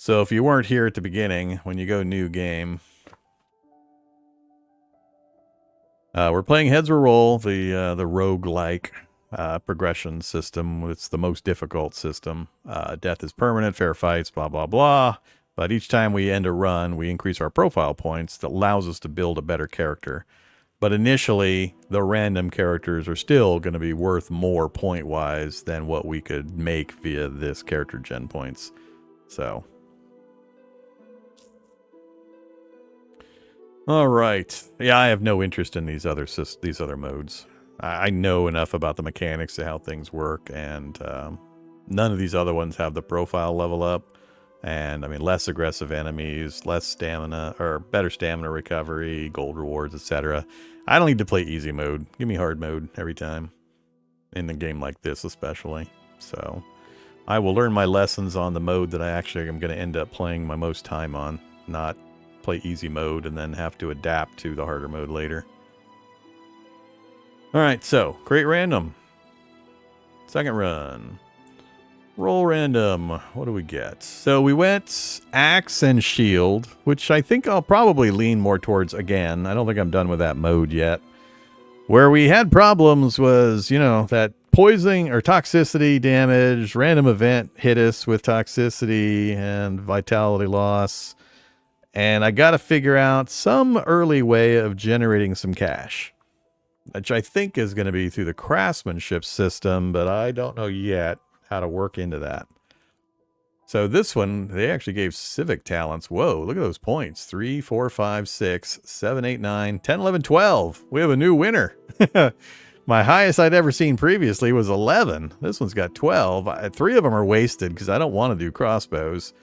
So if you weren't here at the beginning, when you go new game, we're playing Heads or Roll, the rogue-like progression system. It's the most difficult system. Death is permanent, fair fights, blah, blah, blah. But each time we end a run, we increase our profile points. That allows us to build a better character. But initially, the random characters are still going to be worth more point-wise than what we could make via this character gen points. So, all right. Yeah, I have no interest in these other modes. I know enough about the mechanics of how things work, and none of these other ones have the profile level up. And I mean, less aggressive enemies, less stamina, or better stamina recovery, gold rewards, etc. I don't need to play easy mode. Give me hard mode every time. In a game like this, especially. So, I will learn my lessons on the mode that I actually am going to end up playing my most time on. Not play easy mode and then have to adapt to the harder mode later. Alright, so, create random. Second run. Roll random. What do we get? So we went axe and shield, which I think I'll probably lean more towards again. I don't think I'm done with that mode yet. Where we had problems was, you know, that poisoning or toxicity damage, random event hit us with toxicity and vitality loss. And I got to figure out some early way of generating some cash, which I think is going to be through the craftsmanship system, but I don't know yet how to work into that. So this one, they actually gave civic talents. Whoa, look at those points. 3, 4, 5, 6, 7, 8, 9, 10, 11, 12. We have a new winner. My highest I'd ever seen previously was 11. This one's got 12. 3 of them are wasted because I don't want to do crossbows.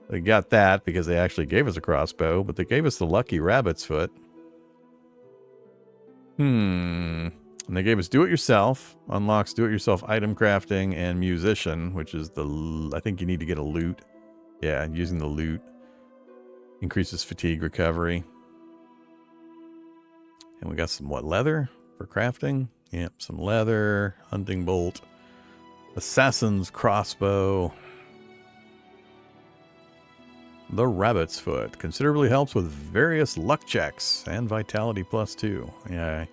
They got that because they actually gave us a crossbow, but they gave us the lucky rabbit's foot. And they gave us do-it-yourself, unlocks do-it-yourself item crafting, and musician, which is the... I think you need to get a loot. Yeah, using the loot increases fatigue recovery. And we got some, what, leather for crafting? Yep, some leather, hunting bolt, assassin's crossbow. The rabbit's foot considerably helps with various luck checks and vitality +2. Yeah,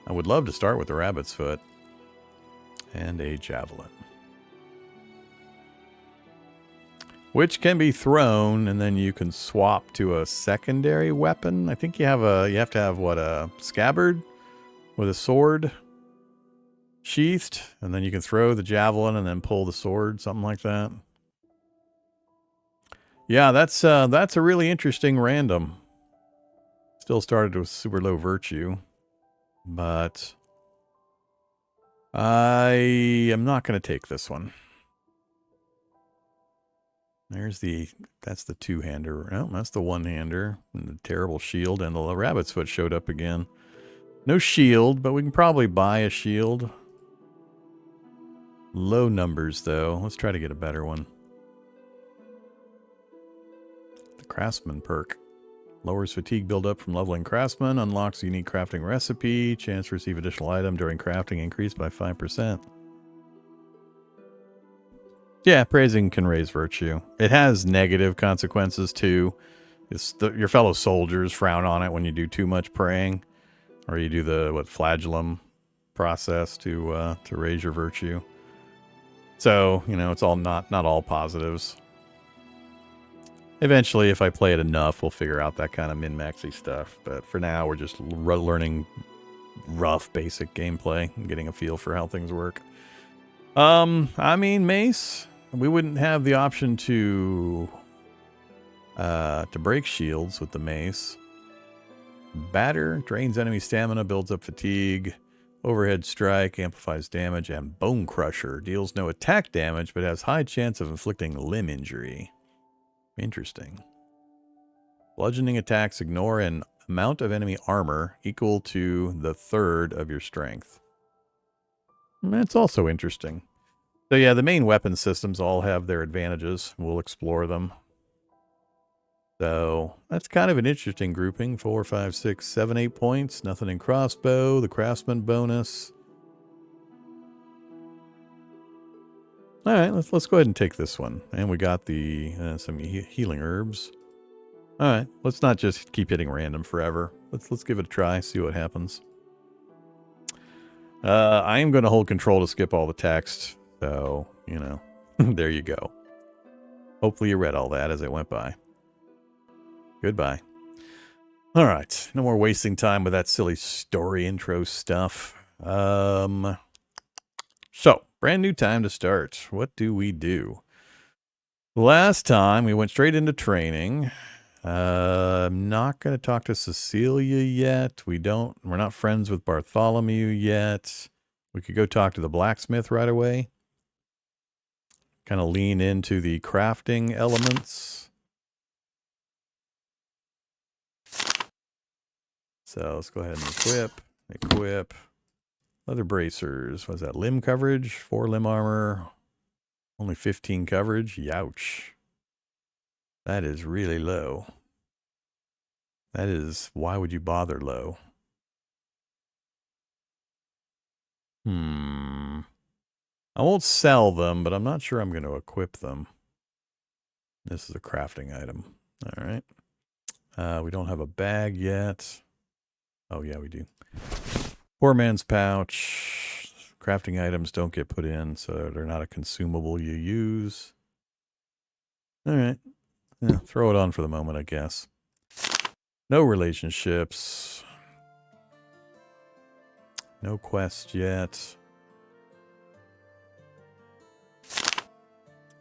I would love to start with the rabbit's foot. And a javelin. Which can be thrown, and then you can swap to a secondary weapon. I think you have to have, what, a scabbard with a sword sheathed, and then you can throw the javelin and then pull the sword, something like that. Yeah, that's a really interesting random. Still started with super low virtue. But I am not going to take this one. That's the two-hander. Oh, that's the one-hander. And the terrible shield, and the rabbit's foot showed up again. No shield, but we can probably buy a shield. Low numbers, though. Let's try to get a better one. The Craftsman perk. Lowers fatigue buildup from leveling Craftsman. Unlocks unique crafting recipe. Chance to receive additional item during crafting increased by 5%. Yeah, praising can raise virtue. It has negative consequences, too. Your fellow soldiers frown on it when you do too much praying. Or you do the, flagellum process to raise your virtue. So, you know, it's all not all positives. Eventually, if I play it enough, we'll figure out that kind of min-maxy stuff. But for now, we're just learning rough, basic gameplay and getting a feel for how things work. I mean, mace. We wouldn't have the option to break shields with the mace. Batter drains enemy stamina, builds up fatigue. Overhead strike amplifies damage, and bone crusher deals no attack damage, but has high chance of inflicting limb injury. Interesting. Bludgeoning attacks ignore an amount of enemy armor equal to the third of your strength. That's also interesting. So yeah, the main weapon systems all have their advantages. We'll explore them. So that's kind of an interesting grouping. 4, 5, 6, 7, 8 points. Nothing in crossbow. The craftsman bonus. All right, let's go ahead and take this one. And we got the some healing herbs. All right, let's not just keep hitting random forever. Let's give it a try, see what happens. I am going to hold control to skip all the text, so you know, there you go. Hopefully you read all that as it went by. Goodbye. All right, no more wasting time with that silly story intro stuff. So, brand new time to start. What do we do? Last time we went straight into training. I'm not going to talk to Cecilia yet. We're not friends with Bartholomew yet. We could go talk to the blacksmith right away. Kind of lean into the crafting elements. So let's go ahead and equip. Leather bracers. What's that? Limb coverage, 4 limb armor, only 15 coverage. Youch. That is really low. That is, why would you bother low? I won't sell them, but I'm not sure I'm going to equip them. This is a crafting item. All right. We don't have a bag yet. Oh, yeah, we do. Poor man's pouch. Crafting items don't get put in, so they're not a consumable you use. All right. Yeah, throw it on for the moment, I guess. No relationships. No quest yet.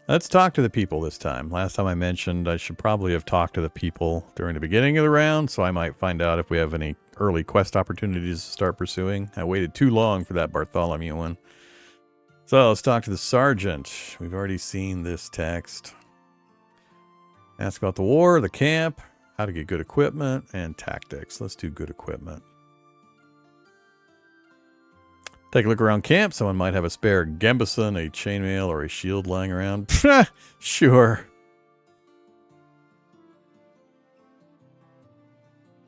Let's talk to the people this time. Last time I mentioned I should probably have talked to the people during the beginning of the round, so I might find out if we have any early quest opportunities to start pursuing. I waited too long for that Bartholomew one. So let's talk to the sergeant. We've already seen this text. Ask about the war, the camp, how to get good equipment, and tactics. Let's do good equipment. Take a look around camp. Someone might have a spare gambeson, a chainmail, or a shield lying around. Sure.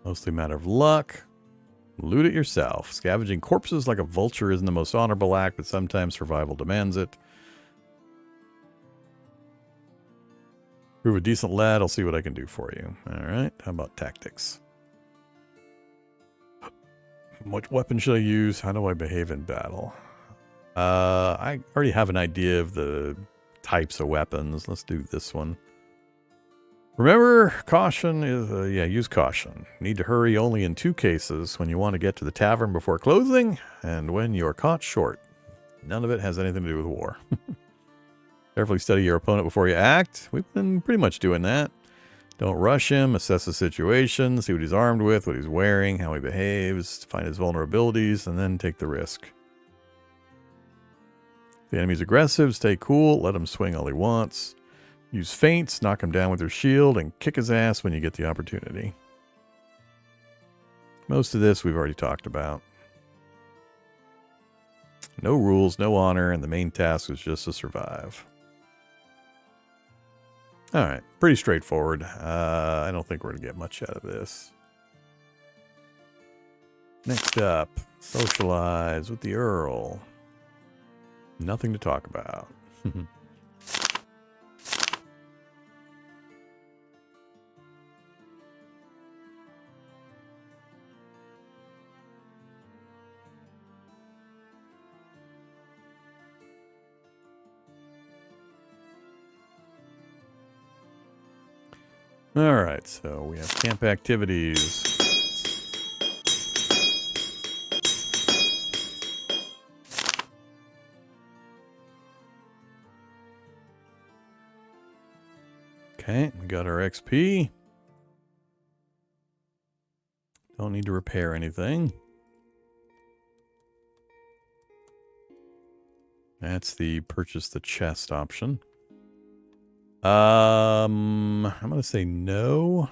Mostly a matter of luck. Loot it yourself. Scavenging corpses like a vulture isn't the most honorable act, but sometimes survival demands it. Prove a decent lad. I'll see what I can do for you. All right. How about tactics? What weapon should I use? How do I behave in battle? I already have an idea of the types of weapons. Let's do this one. Remember, caution is, use caution. Need to hurry only in 2 cases: when you want to get to the tavern before closing, and when you're caught short. None of it has anything to do with war. Carefully study your opponent before you act. We've been pretty much doing that. Don't rush him. Assess the situation. See what he's armed with, what he's wearing, how he behaves. Find his vulnerabilities, and then take the risk. If the enemy's aggressive, stay cool. Let him swing all he wants. Use feints. Knock him down with your shield, and kick his ass when you get the opportunity. Most of this we've already talked about. No rules, no honor, and the main task is just to survive. All right, pretty straightforward. I don't think we're going to get much out of this. Next up, socialize with the Earl. Nothing to talk about. All right, so we have camp activities. Okay, we got our XP. Don't need to repair anything. That's the purchase the chest option. I'm going to say no.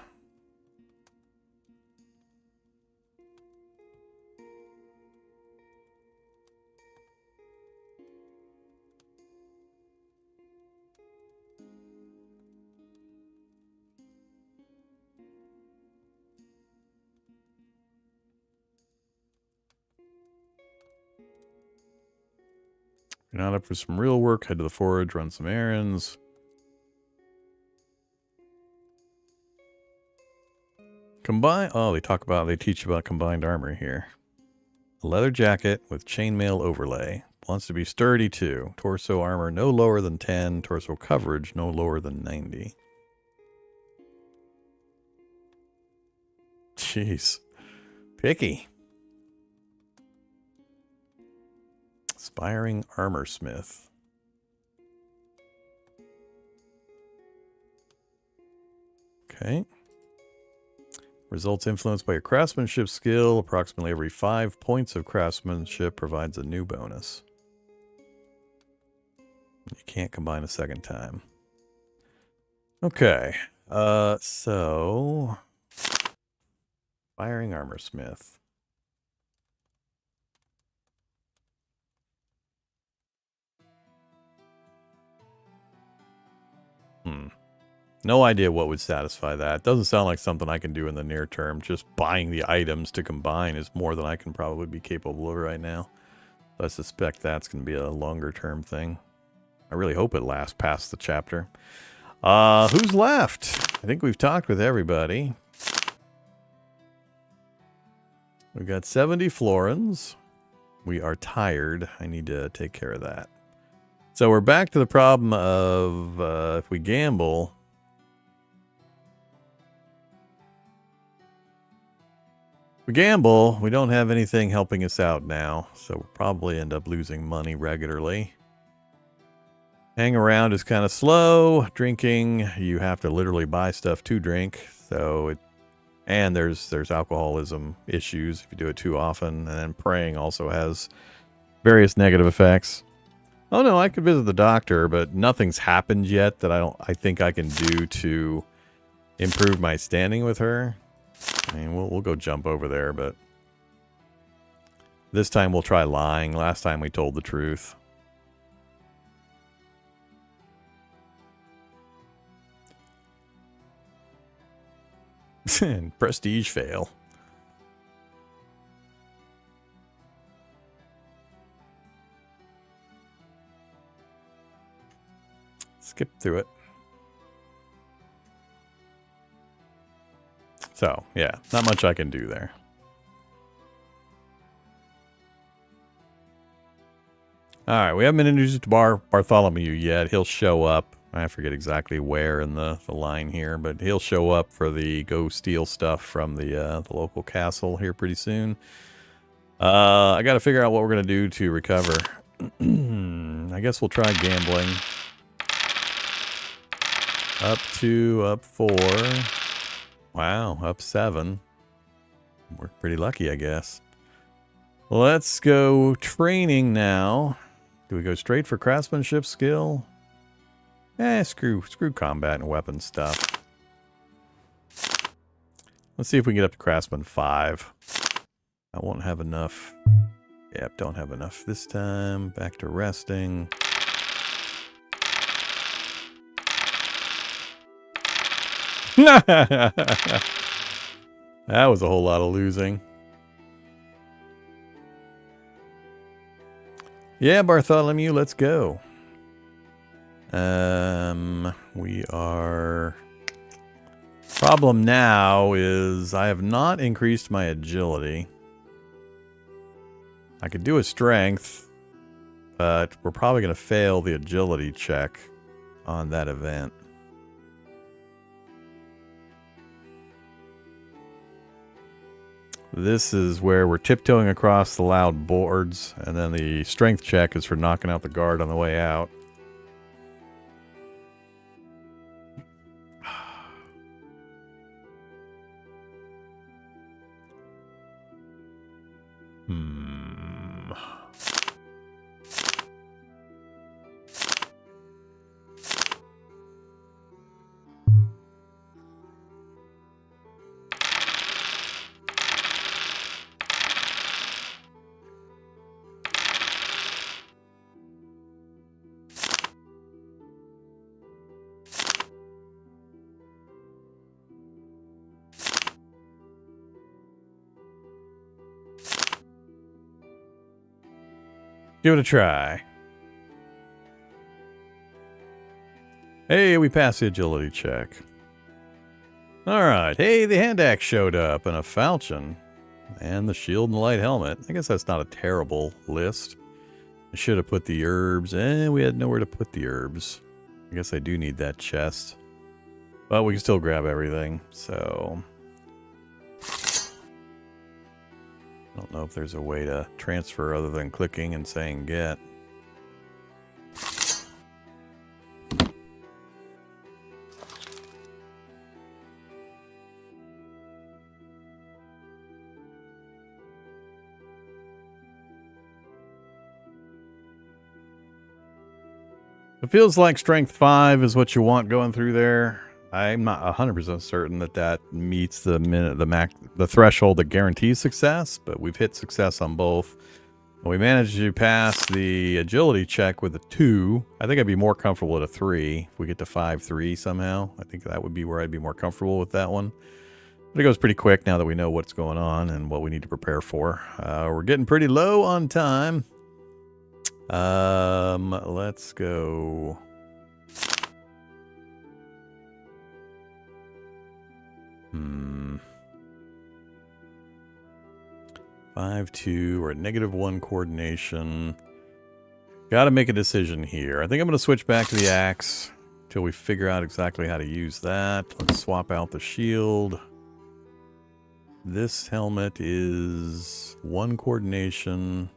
You're not up for some real work, head to the forge, run some errands. Combine. Oh, they teach about combined armor here. A leather jacket with chainmail overlay. Wants to be sturdy too. Torso armor no lower than 10. Torso coverage no lower than 90. Jeez. Picky. Aspiring armor smith. Okay. Results influenced by your craftsmanship skill. Approximately every 5 points of craftsmanship provides a new bonus. You can't combine a second time. Okay. So... Aspiring armor smith. No idea what would satisfy that. Doesn't sound like something I can do in the near term. Just buying the items to combine is more than I can probably be capable of right now. I suspect that's going to be a longer term thing. I really hope it lasts past the chapter. Who's left? I think we've talked with everybody. We've got 70 florins. We are tired. I need to take care of that. So we're back to the problem of if we gamble... We gamble, we don't have anything helping us out now, so we'll probably end up losing money regularly. Hang around is kind of slow. Drinking, you have to literally buy stuff to drink, so it, and there's alcoholism issues if you do it too often, and then praying also has various negative effects. Oh no, I could visit the doctor, but nothing's happened yet that I think I can do to improve my standing with her. I mean, we'll go jump over there, but this time we'll try lying. Last time we told the truth. Prestige fail. Skip through it. So, yeah, not much I can do there. Alright, we haven't been introduced to Bartholomew yet. He'll show up. I forget exactly where in the line here, but he'll show up for the go steal stuff from the local castle here pretty soon. I gotta figure out what we're gonna do to recover. I guess we'll try gambling. Up 2, up 4. Wow, up 7. We're pretty lucky, I guess. Let's go training now. Do we go straight for craftsmanship skill? Screw combat and weapon stuff. Let's see if we can get up to craftsman 5. I won't have enough. Yep, don't have enough this time. Back to resting. That was a whole lot of losing. Yeah, Bartholomew, let's go. We are... Problem now is I have not increased my agility. I could do a strength, but we're probably going to fail the agility check on that event. This is where we're tiptoeing across the loud boards, and then the strength check is for knocking out the guard on the way out. Give it a try. Hey, we passed the agility check. Alright, hey, the hand axe showed up, and a falchion. And the shield and the light helmet. I guess that's not a terrible list. I should have put the herbs, and we had nowhere to put the herbs. I guess I do need that chest. But we can still grab everything, so... I don't know if there's a way to transfer other than clicking and saying get. It feels like strength 5 is what you want going through there. I'm not 100% certain that that meets the threshold that guarantees success, but we've hit success on both. We managed to pass the agility check with a 2. I think I'd be more comfortable at a 3 if we get to 5-3 somehow. I think that would be where I'd be more comfortable with that one. But it goes pretty quick now that we know what's going on and what we need to prepare for. We're getting pretty low on time. Let's go. Hmm. 5-2 or -1 coordination. Gotta make a decision here. I think I'm gonna switch back to the axe till we figure out exactly how to use that. Let's swap out the shield. This helmet is 1 coordination.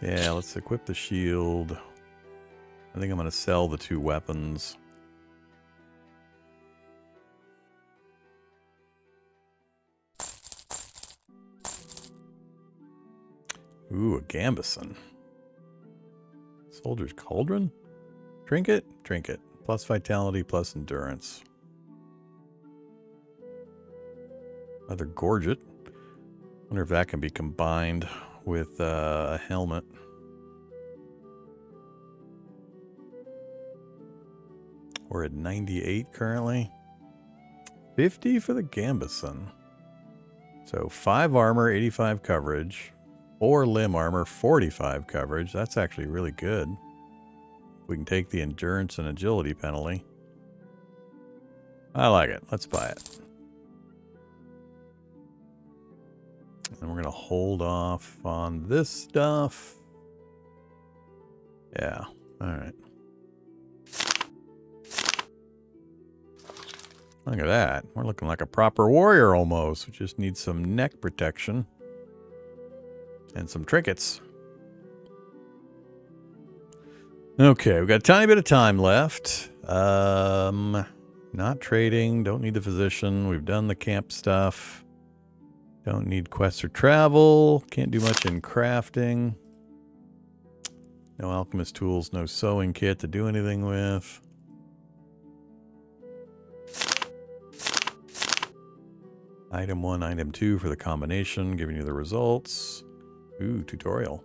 Yeah, let's equip the shield. I think I'm going to sell the 2 weapons. Ooh, a gambeson. Soldier's Cauldron? Trinket? Trinket. Plus vitality, plus endurance. Another gorget. Wonder if that can be combined with a helmet. We're at 98 currently. 50 for the gambeson. So 5 armor, 85 coverage. 4 limb armor, 45 coverage. That's actually really good. We can take the endurance and agility penalty. I like it. Let's buy it. And we're going to hold off on this stuff. Yeah. All right. Look at that. We're looking like a proper warrior almost. We just need some neck protection. And some trinkets. Okay, we've got a tiny bit of time left. Not trading. Don't need the physician. We've done the camp stuff. Don't need quests or travel. Can't do much in crafting. No alchemist tools, no sewing kit to do anything with. Item 1, item 2 for the combination, giving you the results. Ooh, tutorial.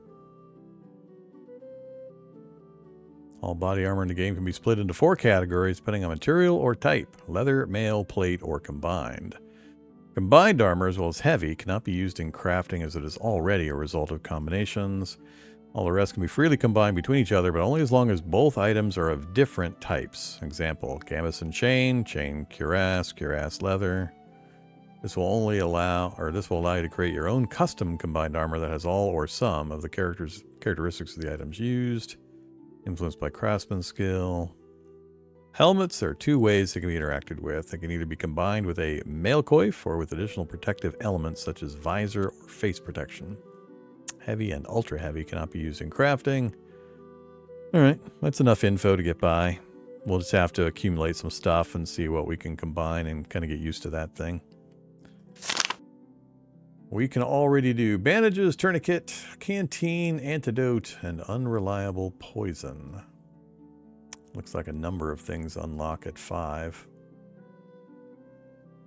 All body armor in the game can be split into 4 categories depending on material or type. Leather, mail, plate, or combined. Combined armor, as well as heavy, cannot be used in crafting as it is already a result of combinations. All the rest can be freely combined between each other, but only as long as both items are of different types. Example, gambeson chain, chain cuirass, cuirass leather. This will allow you to create your own custom combined armor that has all or some of the characteristics of the items used. Influenced by craftsman skill. Helmets are 2 ways they can be interacted with. They can either be combined with a mail coif or with additional protective elements such as visor or face protection. Heavy and ultra heavy cannot be used in crafting. Alright, that's enough info to get by. We'll just have to accumulate some stuff and see what we can combine and kind of get used to that thing. We can already do bandages, tourniquet, canteen, antidote, and unreliable poison. Looks like a number of things unlock at 5.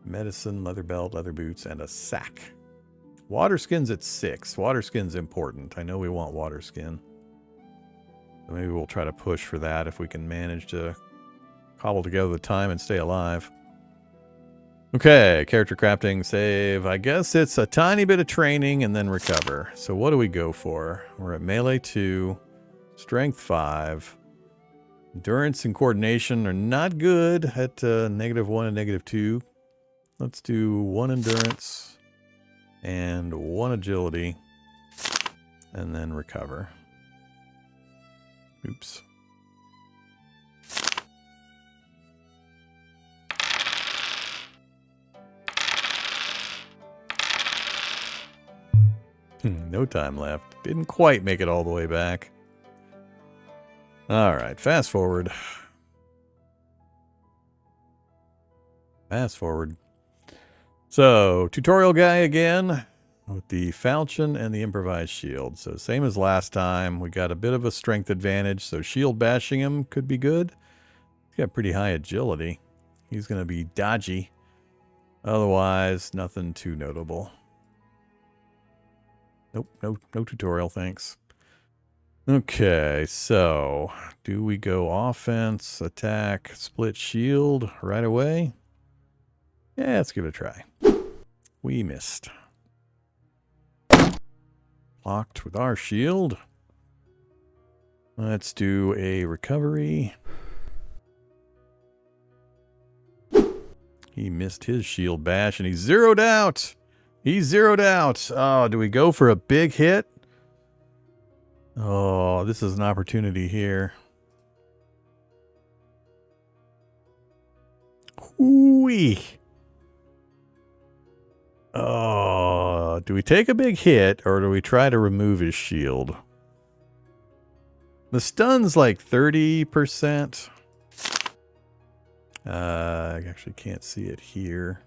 Medicine, leather belt, leather boots, and a sack. Water skin's at 6. Water skin's important. I know we want water skin. So maybe we'll try to push for that if we can manage to cobble together the time and stay alive. Okay, character crafting save. I guess it's a tiny bit of training and then recover. So what do we go for? We're at melee 2, strength 5. Endurance and coordination are not good at -1 and -2. Let's do 1 endurance and 1 agility, and then recover. Oops. No time left. Didn't quite make it all the way back. All right, fast forward. Fast forward. So, tutorial guy again with the falchion and the improvised shield. So, same as last time. We got a bit of a strength advantage, so shield bashing him could be good. He's got pretty high agility. He's going to be dodgy. Otherwise, nothing too notable. Nope, no tutorial, thanks. Okay, so do we go offense, attack, split shield right away? Yeah, let's give it a try. We missed. Locked with our shield. Let's do a recovery. He missed his shield bash and he's zeroed out. He's zeroed out. Oh, do we go for a big hit? Oh, this is an opportunity here. Whee! Oh, do we take a big hit or do we try to remove his shield? The stun's like 30%. I actually can't see it here.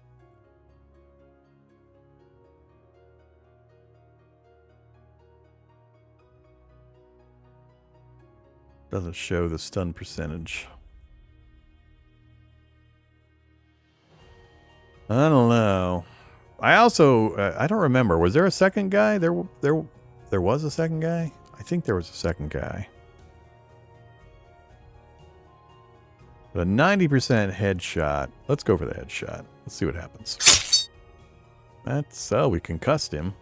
Doesn't show the stun percentage. I don't know. I also I don't remember. Was there a second guy? There was a second guy? I think there was a second guy. But a 90% headshot. Let's go for the headshot. Let's see what happens. That's so we concussed him.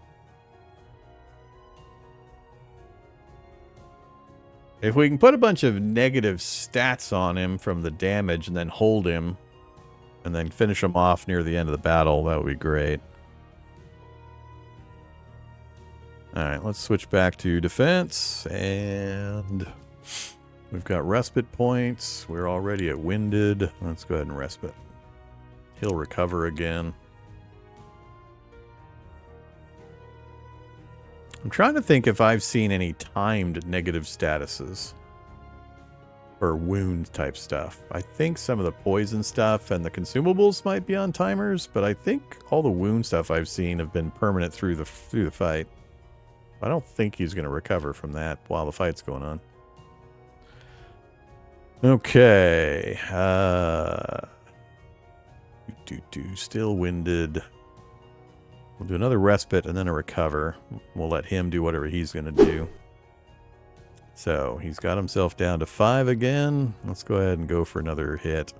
If we can put a bunch of negative stats on him from the damage and then hold him and then finish him off near the end of the battle, that would be great. Alright, let's switch back to defense. And we've got respite points. We're already at winded. Let's go ahead and respite. He'll recover again. I'm trying to think if I've seen any timed negative statuses or wound type stuff. I think some of the poison stuff and the consumables might be on timers, but I think all the wound stuff I've seen have been permanent through the fight. I don't think he's going to recover from that while the fight's going on. Okay. Still winded. We'll do another respite and then a recover. We'll let him do whatever he's going to do. So, he's got himself down to 5 again. Let's go ahead and go for another hit.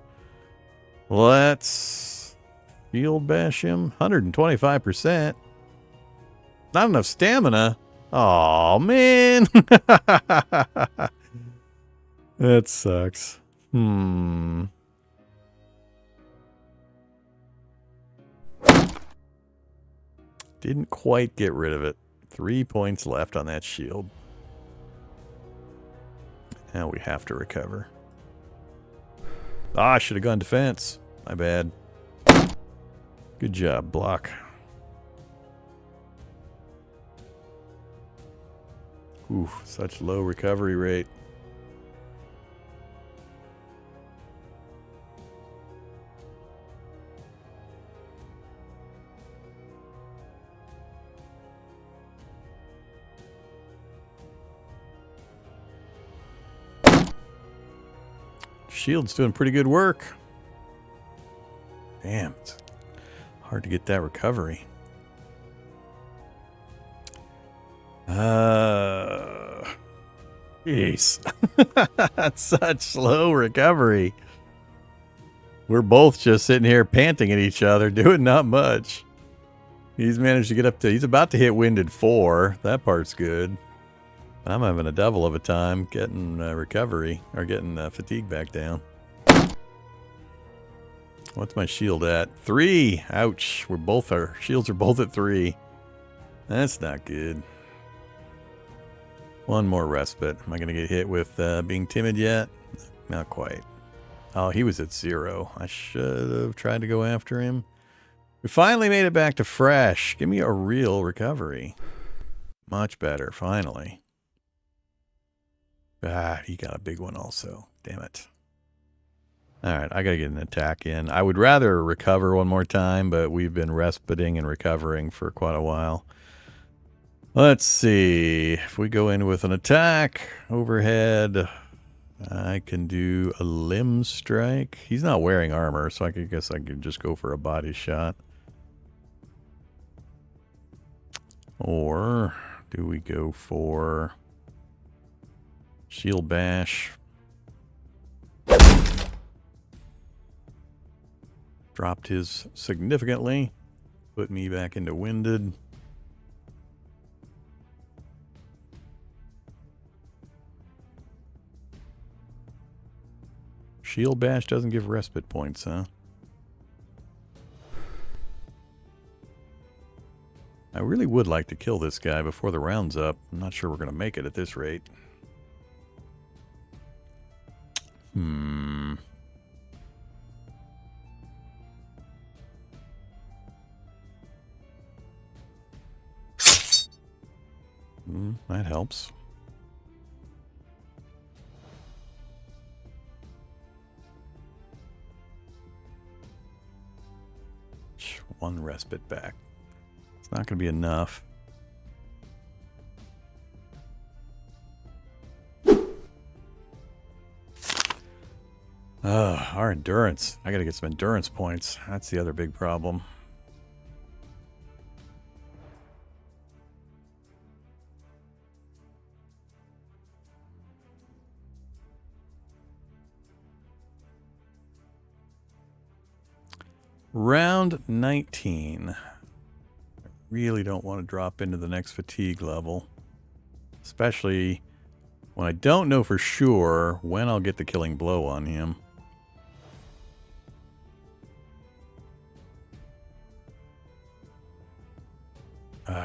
Let's field bash him. 125%. Not enough stamina. Aw, man. That sucks. Didn't quite get rid of it. 3 points left on that shield. Now we have to recover. Ah, I should have gone defense. My bad. Good job, block. Ooh, such low recovery rate. Shield's doing pretty good work. Damn, it's hard to get that recovery. Jeez. That's such slow recovery. We're both just sitting here panting at each other, doing not much. He's managed to get up to, he's about to hit winded 4. That part's good. I'm having a devil of a time getting recovery, or getting fatigue back down. What's my shield at? 3! Ouch. Our shields are both at 3. That's not good. One more respite. Am I going to get hit with being timid yet? Not quite. Oh, he was at 0. I should have tried to go after him. We finally made it back to fresh. Give me a real recovery. Much better, finally. Ah, he got a big one also. Damn it. Alright, I gotta get an attack in. I would rather recover one more time, but we've been respiting and recovering for quite a while. Let's see. If we go in with an attack, overhead, I can do a limb strike. He's not wearing armor, so I guess I could just go for a body shot. Or do we go for shield bash? Dropped his significantly. Put me back into winded. Shield bash doesn't give respite points, huh? I really would like to kill this guy before the round's up. I'm not sure we're going to make it at this rate. That helps. One respite back. It's not going to be enough. Our endurance. I got to get some endurance points. That's the other big problem. Round 19. I really don't want to drop into the next fatigue level. Especially when I don't know for sure when I'll get the killing blow on him.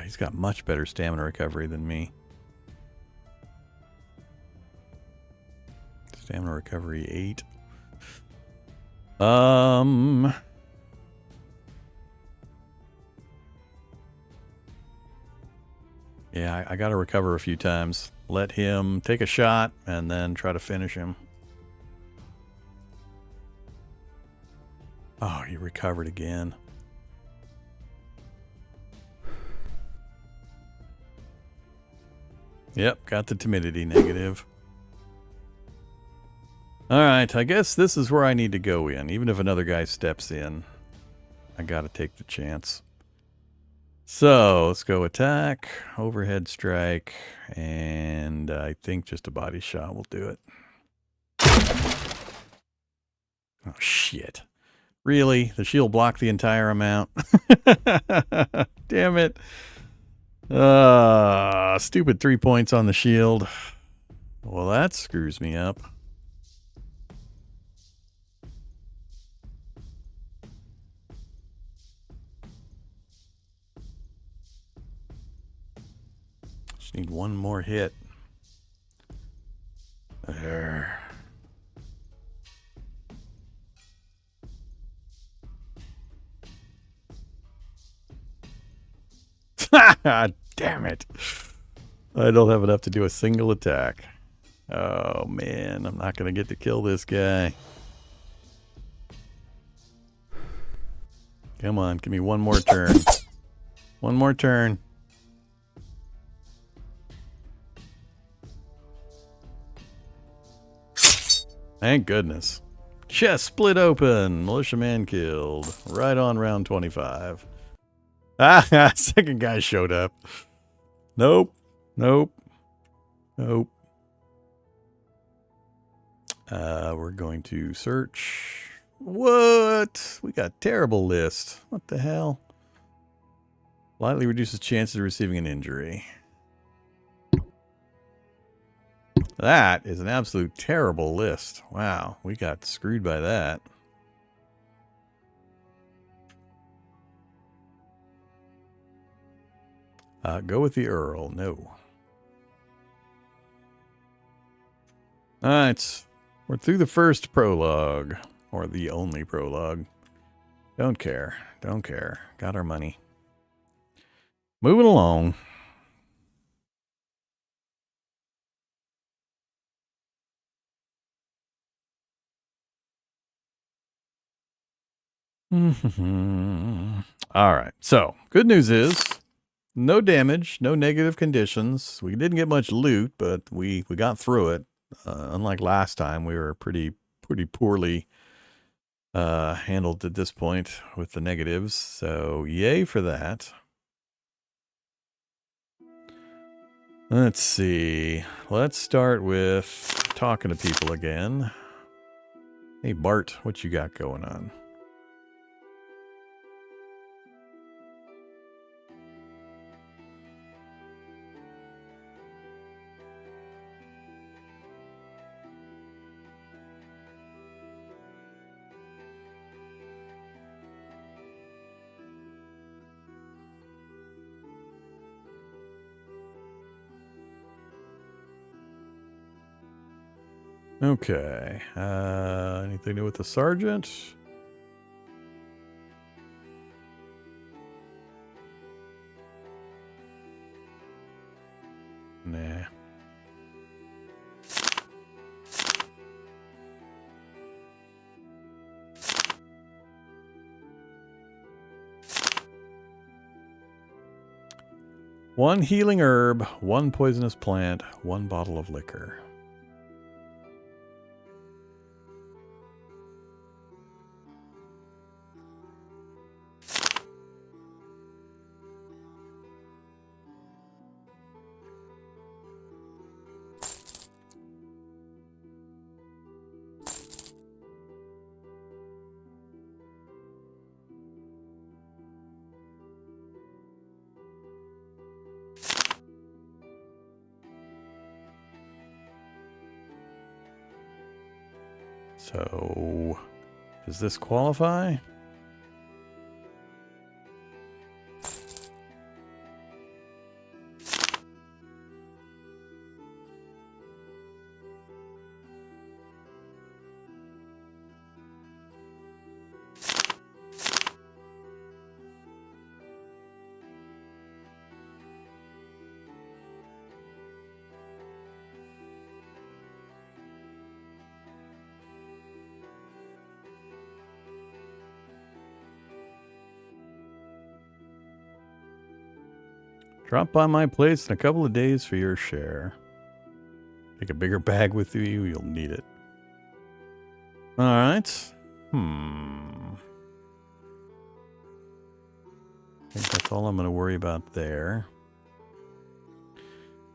He's got much better stamina recovery than me. Stamina recovery 8. Yeah, I got to recover a few times. Let him take a shot and then try to finish him. Oh, he recovered again. Yep, got the timidity negative. Alright, I guess this is where I need to go in. Even if another guy steps in, I gotta take the chance. So, let's go attack, overhead strike, and I think just a body shot will do it. Oh, shit. Really? The shield blocked the entire amount? Damn it. Stupid 3 points on the shield. Well, that screws me up. Just need one more hit. There. Damn it. I don't have enough to do a single attack. Oh, man. I'm not going to get to kill this guy. Come on. Give me one more turn. One more turn. Thank goodness. Chest split open. Militiaman killed. Right on round 25. Ah, second guy showed up. Nope. Nope. Nope. We're going to search. What? We got a terrible list. What the hell? Slightly reduces chances of receiving an injury. That is an absolute terrible list. Wow, we got screwed by that. Go with the Earl. No. Alright. We're through the first prologue. Or the only prologue. Don't care. Don't care. Got our money. Moving along. Alright. So, good news is no damage, no negative conditions. We didn't get much loot, but we got through it. Unlike last time, we were pretty poorly handled at this point with the negatives. So yay for that. Let's see. Let's start with talking to people again. Hey Bart, what you got going on? Okay. Anything new with the sergeant? Nah. One healing herb, one poisonous plant, one bottle of liquor. So, does this qualify? Drop by my place in a couple of days for your share. Take a bigger bag with you, you'll need it. Alright. I think that's all I'm going to worry about there.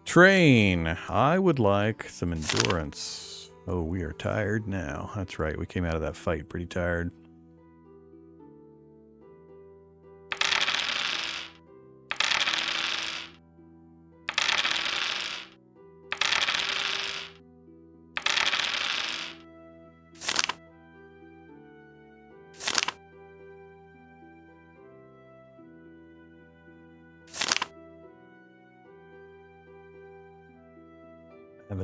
Train. I would like some endurance. Oh, we are tired now. That's right, we came out of that fight pretty tired.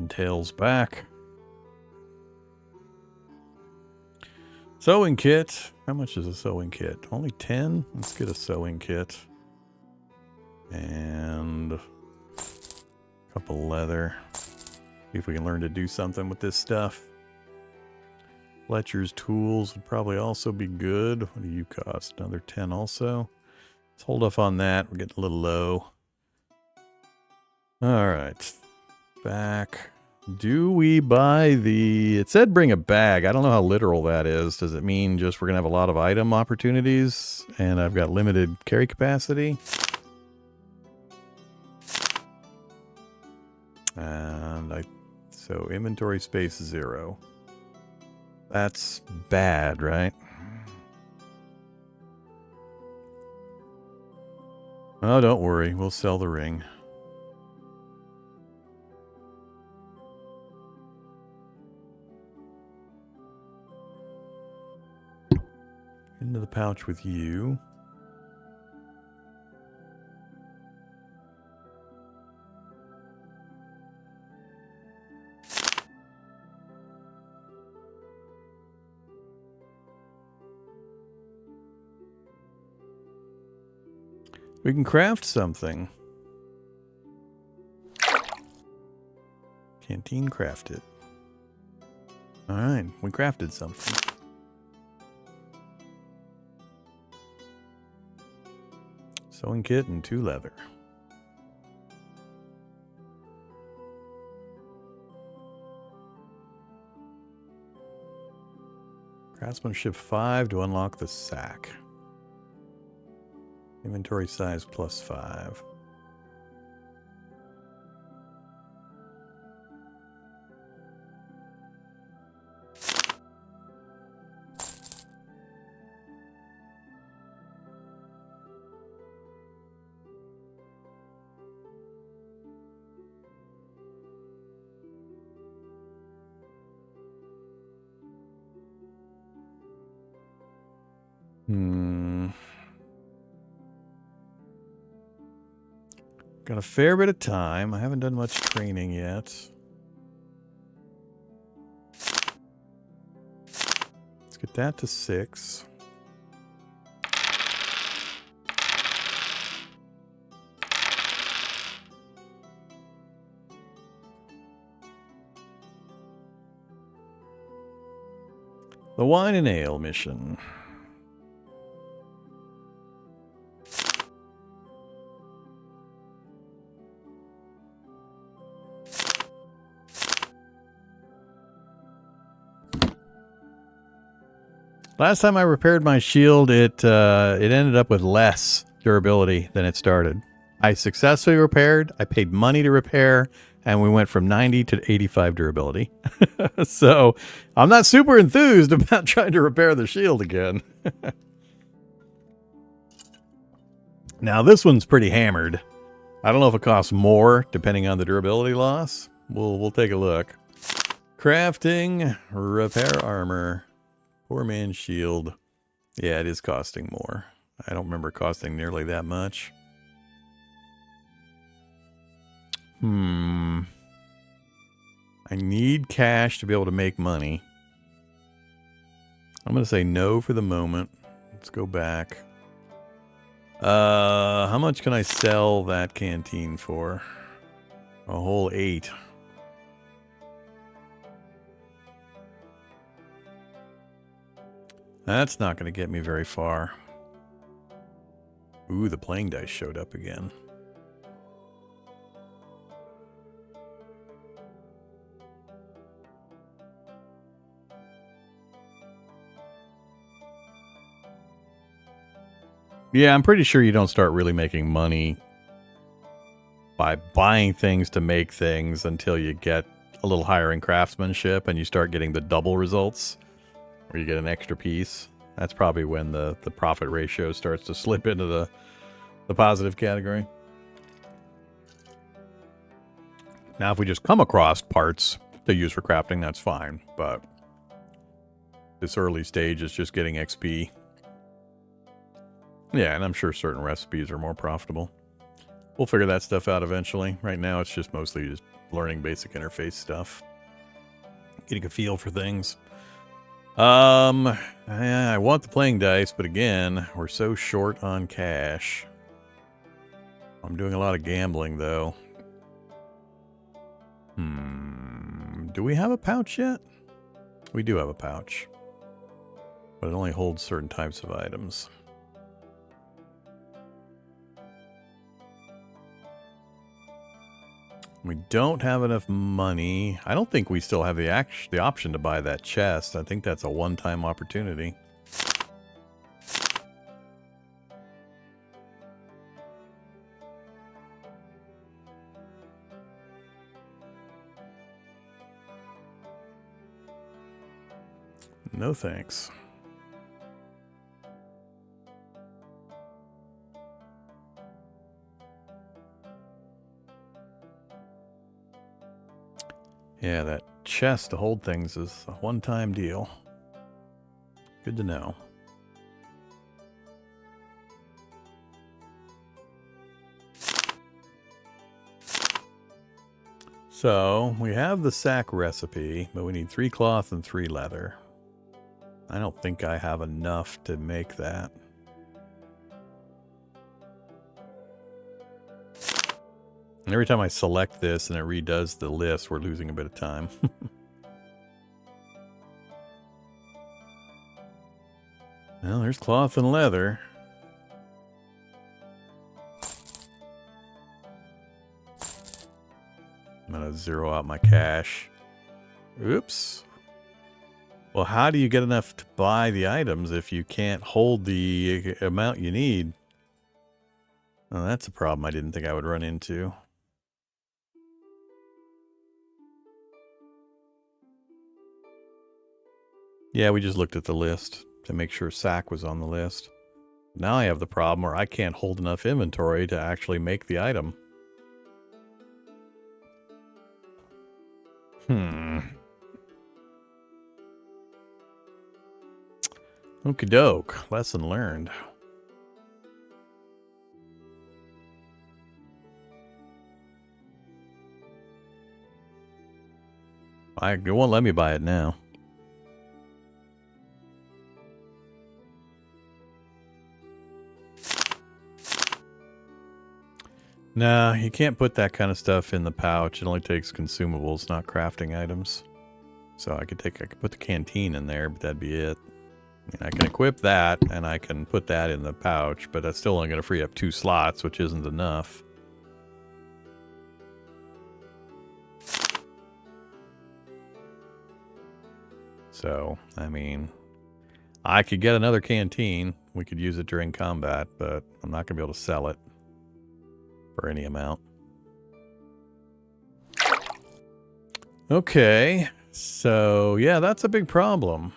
Tails back. Sewing kit. How much is a sewing kit? Only 10? Let's get a sewing kit. And a couple leather. See if we can learn to do something with this stuff. Fletcher's tools would probably also be good. What do you cost? Another 10 also. Let's hold off on that. We're getting a little low. Alright. Back. Do we buy the... It said bring a bag. I don't know how literal that is. Does it mean just we're going to have a lot of item opportunities and I've got limited carry capacity? And so inventory space 0. That's bad, right? Oh, don't worry. We'll sell the ring. the pouch with you. We can craft something. Canteen crafted. Alright, we crafted something. Sewing kit and 2 leather. Craftsmanship 5 to unlock the sack. Inventory size +5. Got a fair bit of time. I haven't done much training yet. Let's get that to 6. The wine and ale mission. Last time I repaired my shield, it ended up with less durability than it started. I successfully repaired, I paid money to repair, and we went from 90 to 85 durability. So I'm not super enthused about trying to repair the shield again. Now this one's pretty hammered. I don't know if it costs more depending on the durability loss. We'll take a look. Crafting, repair armor. Poor man's shield. Yeah, it is costing more. I don't remember costing nearly that much. I need cash to be able to make money. I'm going to say no for the moment. Let's go back. How much can I sell that canteen for? A whole 8. That's not going to get me very far. Ooh, the playing dice showed up again. Yeah, I'm pretty sure you don't start really making money by buying things to make things until you get a little higher in craftsmanship and you start getting the double results. Or you get an extra piece. That's probably when the profit ratio starts to slip into the positive category. Now, if we just come across parts to use for crafting, that's fine. But this early stage is just getting XP. Yeah, and I'm sure certain recipes are more profitable. We'll figure that stuff out eventually. Right now, it's just mostly just learning basic interface stuff. Getting a feel for things. I want the playing dice, but again, we're so short on cash. I'm doing a lot of gambling, though. Do we have a pouch yet? We do have a pouch. But it only holds certain types of items. We don't have enough money. I don't think we still have the option to buy that chest. I think that's a one-time opportunity. No thanks. Yeah, that chest to hold things is a one-time deal. Good to know. So, we have the sack recipe, but we need 3 cloth and 3 leather. I don't think I have enough to make that. And every time I select this and it redoes the list, we're losing a bit of time. Well, there's cloth and leather. I'm going to zero out my cash. Oops. Well, how do you get enough to buy the items if you can't hold the amount you need? Well, that's a problem I didn't think I would run into. Yeah, we just looked at the list to make sure sack was on the list. Now I have the problem where I can't hold enough inventory to actually make the item. Okie doke. Lesson learned. It won't let me buy it now. No, you can't put that kind of stuff in the pouch. It only takes consumables, not crafting items. So I could put the canteen in there, but that'd be it. I can equip that, and I can put that in the pouch, but that's still only going to free up 2 slots, which isn't enough. So, I mean, I could get another canteen. We could use it during combat, but I'm not going to be able to sell it for any amount. Okay, so yeah, that's a big problem.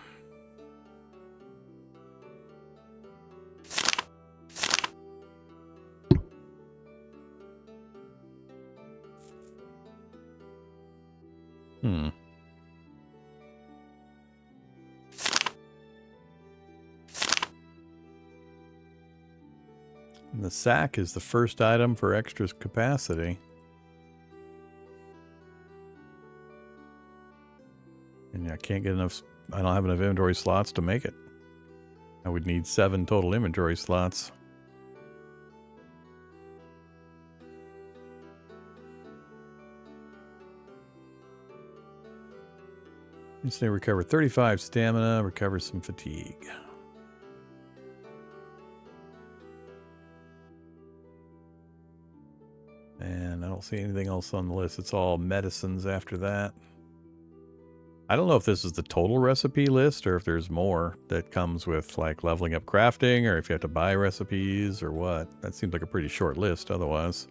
And the sack is the first item for extra capacity. And yeah, I can't get enough. I don't have enough inventory slots to make it. I would need 7 total inventory slots. Instantly recover 35 stamina, recover some fatigue. And I don't see anything else on the list. It's all medicines after that. I don't know if this is the total recipe list or if there's more that comes with like leveling up crafting or if you have to buy recipes or what. That seems like a pretty short list otherwise.